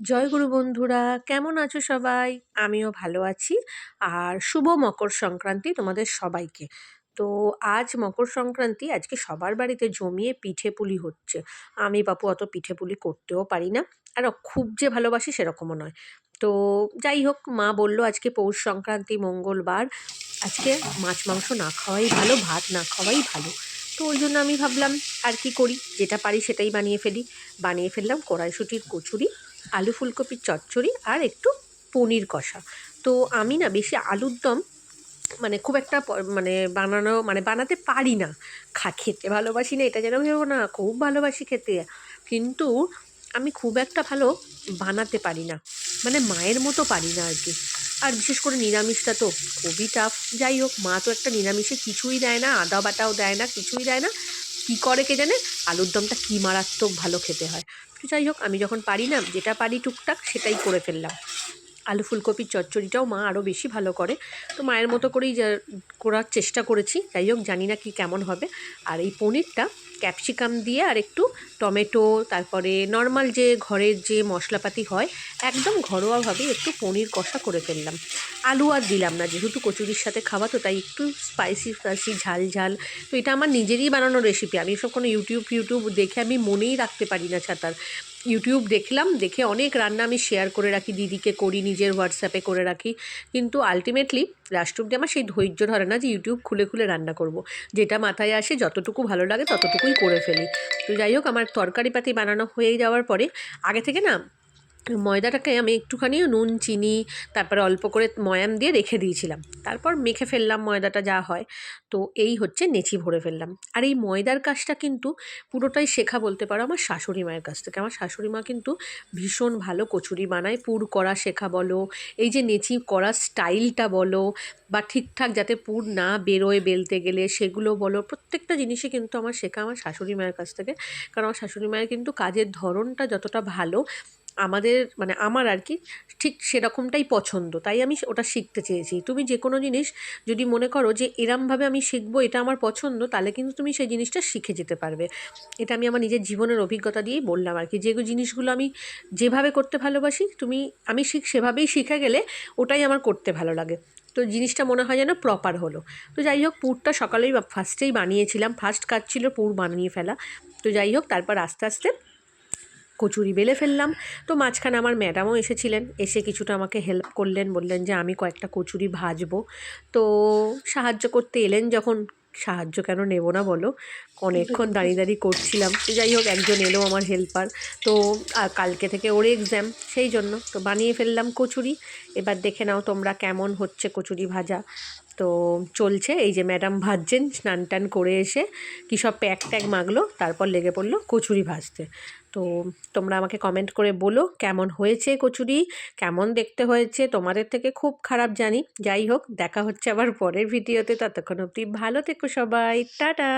জয় গুরু বন্ধুরা, কেমন আছো সবাই? আমিও ভালো আছি। আর শুভ মকর সংক্রান্তি তোমাদের সবাইকে। তো আজ মকর সংক্রান্তি, আজকে সবার বাড়িতে জমিয়ে পিঠে পুলি হচ্ছে। আমি বাপু অত পিঠে পুলি করতেও পারি না, আর খুব যে ভালোবাসি সেরকমও নয়। তো যাই হোক, মা বলল আজকে পৌষ সংক্রান্তি, মঙ্গলবার, আজকে মাছ মাংস না খাওয়াই ভালো, ভাত না খাওয়াই ভালো। তো ওই জন্য আমি ভাবলাম আর কি করি, যেটা পারি সেটাই বানিয়ে ফেলি। বানিয়ে ফেললাম কড়াইশুঁটির কচুরি, আলু ফুলকপির চচ্চড়ি আর একটু পনির কষা। তো আমি না বেশি আলুর দম মানে খুব একটা মানে বানাতে পারি না। খেতে ভালোবাসি না এটা যেন ভেবো না, খুব ভালোবাসি খেতে। কিন্তু আমি খুব একটা ভালো বানাতে পারি না, মানে মায়ের মতো পারি না আর কি। আর বিশেষ করে নিরামিষটা তো খুবই টাফ। যাই হোক, মা তো একটা নিরামিষে কিছুই দেয় না, আদা বাটাও দেয় না, কিছুই দেয় না। কী করে কে জানে, আলুর দমটা কী মারাত্মক ভালো খেতে হয়। তো যাই হোক, আমি যখন পারি না, যেটা পারি টুকটাক সেটাই করে ফেললাম। আলু ফুলকপির চচ্চড়িটাও মা আরও বেশি ভালো করে। তো মায়ের মতো করেই করার চেষ্টা করেছি। যাই হোক, জানি না কি কেমন হবে। আর এই পনিরটা ক্যাপসিকাম দিয়ে আর একটু টমেটো, তারপরে নর্মাল যে ঘরের যে মশলাপাতি হয়, একদম ঘরোয়াভাবে একটু পনির কষা করে ফেললাম। আলু আর দিলাম না, যেহেতু কচুরির সাথে খাওয়া, তো তাই একটু স্পাইসি স্পাইসি ঝাল ঝাল। তো এটা আমার নিজেরই বানানো রেসিপি, আমি এসব কোনো ইউটিউব দেখে আমি মনেই রাখতে পারি না ছাতার। ইউটিউব দেখলাম, দেখে অনেক রান্না আমি শেয়ার করে রাখি, দিদিকে করি, নিজের হোয়াটসঅ্যাপে করে রাখি। কিন্তু আলটিমেটলি লাস্ট অব্দি আমার সেই ধৈর্য ধরে না যে ইউটিউব খুলে খুলে রান্না করব। যেটা মাথায় আসে, যতটুকু ভালো লাগে ততটুকুই করে ফেলি। তো যাই হোক, আমার তরকারিপাতি বানানো হয়ে যাওয়ার পরে আগে থেকে না ময়দাটাকে আমি একটুখানি নুন চিনি তারপরে অল্প করে ময়াম দিয়ে রেখে দিয়েছিলাম। তারপর মেখে ফেললাম ময়দাটা যা হয়। তো এই হচ্ছে নেচি ভরে ফেললাম। আর এই ময়দার কাজটা কিন্তু পুরোটাই শেখা বলতে পারো আমার শাশুড়ি মায়ের কাছ থেকে। আমার শাশুড়ি মা কিন্তু ভীষণ ভালো কচুরি বানায়। পুর করা শেখা বলো, এই যে নেচি করার স্টাইলটা বলো, বা ঠিকঠাক যাতে পুর না বেরোয় বেলতে গেলে সেগুলো বলো, প্রত্যেকটা জিনিসই কিন্তু আমার শেখা আমার শাশুড়ি মায়ের কাছ থেকে। কারণ আমার শাশুড়ি মায়ের কিন্তু কাজের ধরনটা যতটা ভালো, আমাদের মানে আমার আর কি ঠিক সেরকমটাই পছন্দ, তাই আমি ওটা শিখতে চেয়েছি। তুমি যে কোনো জিনিস যদি মনে করো যে এরমভাবে আমি শিখবো, এটা আমার পছন্দ, তাহলে কিন্তু তুমি সেই জিনিসটা শিখে যেতে পারবে। এটা আমি আমার নিজের জীবনের অভিজ্ঞতা দিয়েই বললাম আর কি। যে জিনিসগুলো আমি যেভাবে করতে ভালোবাসি, আমি সেভাবেই শিখে গেলে ওটাই আমার করতে ভালো লাগে। তো জিনিসটা মনে হয় যেন প্রপার হলো। তো যাই হোক, পুরটা সকালেই ফার্স্টেই বানিয়েছিলাম, ফার্স্ট কাজ ছিল পুর বানিয়ে ফেলা। তো যাই হোক, তারপর আস্তে আস্তে কচুরি বেলে ফেললাম। তো মাঝখানে আমার ম্যাডামও এসেছিলেন, এসে কিছুটা আমাকে হেল্প করলেন, বললেন যে আমি কয়েকটা কচুরি ভাজবো। তো সাহায্য করতে এলেন যখন, সাহায্য কেন নেব না বলো, অনেকক্ষণ দাঁড়িয়ে দাঁড়িয়ে করছিলাম। তো যাই হোক, একজন এলো আমার হেল্পার। তো আর কালকে থেকে ওর এক্সাম, সেই জন্য তো বানিয়ে ফেললাম কচুরি। এবার দেখে নাও তোমরা কেমন হচ্ছে কচুরি ভাজা। তো চলছে, এই যে ম্যাডাম ভাজছেন, স্নান টান করে এসে কী সব প্যাক ট্যাগ মাগলো, তারপর লেগে পড়লো কচুরি ভাজতে। তো তোমরা আমাকে কমেন্ট করে বলো কেমন হয়েছে কচুরি, কেমন দেখতে হয়েছে। তোমাদের থেকে খুব খারাপ জানি। যাই হোক, দেখা হচ্ছে আবার পরের ভিডিওতে। ততক্ষণ অবধি ভালো থেকো সবাই, টাটা।